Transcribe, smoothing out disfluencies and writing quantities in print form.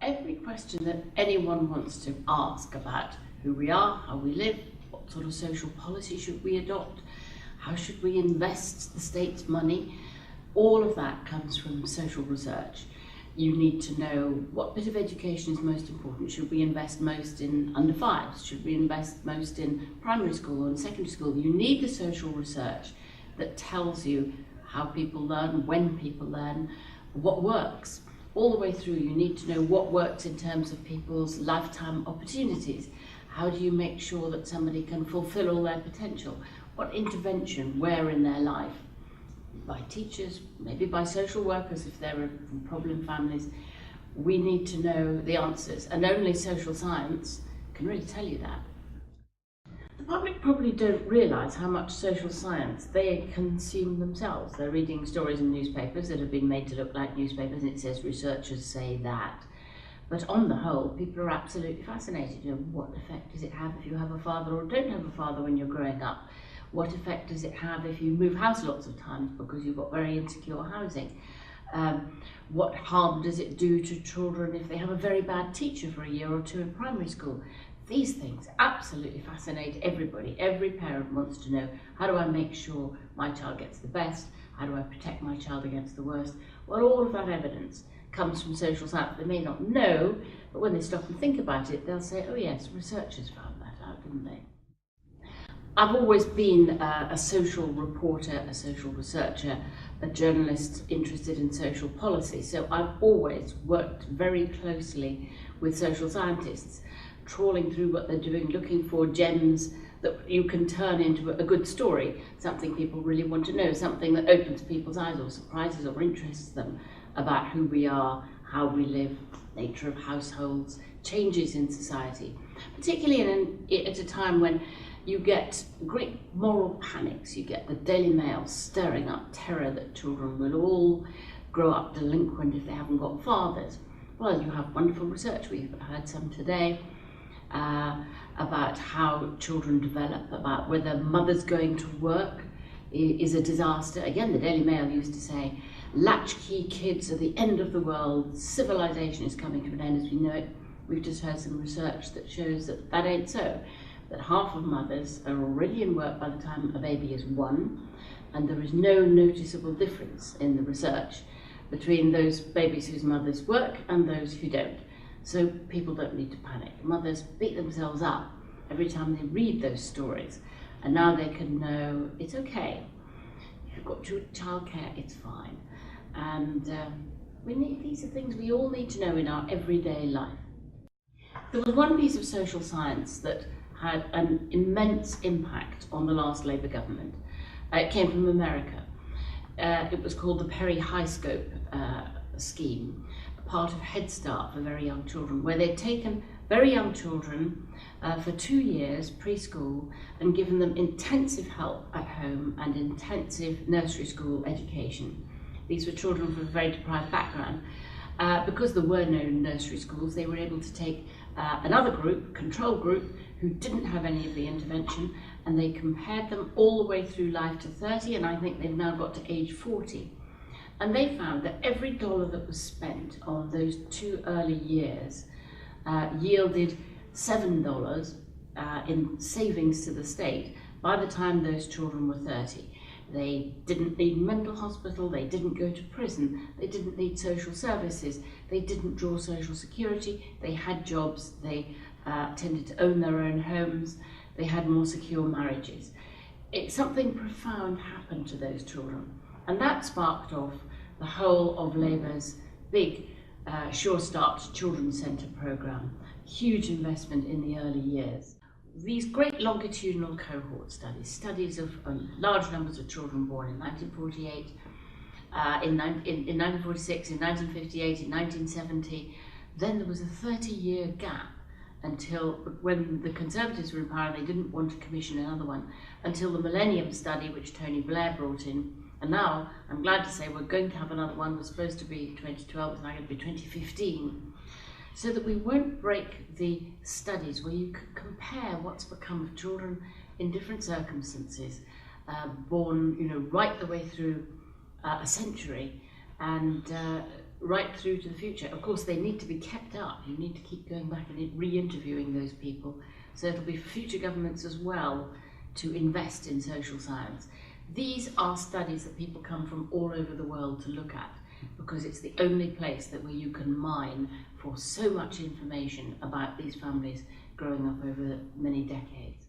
every question that anyone wants to ask about who we are, how we live, what sort of social policy should we adopt, how should we invest the state's money, all of that comes from social research. You need to know what bit of education is most important. Should we invest most in under fives? Should we invest most in primary school or in secondary school? You need the social research that tells you how people learn, when people learn, what works. All the way through, you need to know what works in terms of people's lifetime opportunities. How do you make sure that somebody can fulfill all their potential? What intervention, where in their life? By teachers, maybe by social workers if they're from problem families. We need to know the answers, and only social science can really tell you that. The public probably don't realise how much social science they consume themselves. They're reading stories in newspapers that have been made to look like newspapers, and it says researchers say that. But on the whole, people are absolutely fascinated. You know, what effect does it have if you have a father or don't have a father when you're growing up? What effect does it have if you move house lots of times because you've got very insecure housing? What harm does it do to children if they have a very bad teacher for a year or two in primary school? These things absolutely fascinate everybody. Every parent wants to know, how do I make sure my child gets the best? How do I protect my child against the worst? Well, all of that evidence comes from social science. They may not know, but when they stop and think about it, they'll say, oh yes, researchers found that out, didn't they? I've always been a social reporter, a social researcher, a journalist interested in social policy. So I've always worked very closely with social scientists, trawling through what they're doing, looking for gems that you can turn into a good story, something people really want to know, something that opens people's eyes or surprises or interests them about who we are, how we live, nature of households, changes in society, particularly at a time when you get great moral panics. You get the Daily Mail stirring up terror that children will all grow up delinquent if they haven't got fathers. Well, you have wonderful research. We've heard some today about how children develop, about whether mothers going to work is a disaster. Again, the Daily Mail used to say, latchkey kids are the end of the world, civilization is coming to an end as we know it. We've just heard some research that shows that that ain't so. That half of mothers are already in work by the time a baby is 1, and there is no noticeable difference in the research between those babies whose mothers work and those who don't. So people don't need to panic. Mothers beat themselves up every time they read those stories, and now they can know it's okay. If you've got childcare, it's fine. And these are things we all need to know in our everyday life. There was one piece of social science that had an immense impact on the last Labour government. It came from America. It was called the Perry High Scope scheme, a part of Head Start for very young children, where they'd taken very young children for 2 years, preschool, and given them intensive help at home and intensive nursery school education. These were children from a very deprived background. Because there were no nursery schools, they were able to take another group, control group, who didn't have any of the intervention, and they compared them all the way through life to 30, and I think they've now got to age 40. And they found that every dollar that was spent on those 2 early years yielded $7 in savings to the state by the time those children were 30. They didn't need mental hospital, they didn't go to prison, they didn't need social services, they didn't draw social security, they had jobs, they tended to own their own homes, they had more secure marriages. Something profound happened to those children, and that sparked off the whole of Labour's big Sure Start Children's Centre programme, huge investment in the early years. These great longitudinal cohort studies of large numbers of children born in 1948, in 1946, in 1958, in 1970. Then there was a 30-year gap until, when the Conservatives were in power, they didn't want to commission another one, until the Millennium Study, which Tony Blair brought in. And now, I'm glad to say, we're going to have another one. It was supposed to be 2012, it's now going to be 2015. So that we won't break the studies where you can compare what's become of children in different circumstances, born right the way through a century, and right through to the future. Of course, they need to be kept up. You need to keep going back and re-interviewing those people. So it'll be for future governments as well to invest in social science. These are studies that people come from all over the world to look at, because it's the only place that where you can mine for so much information about these families growing up over many decades.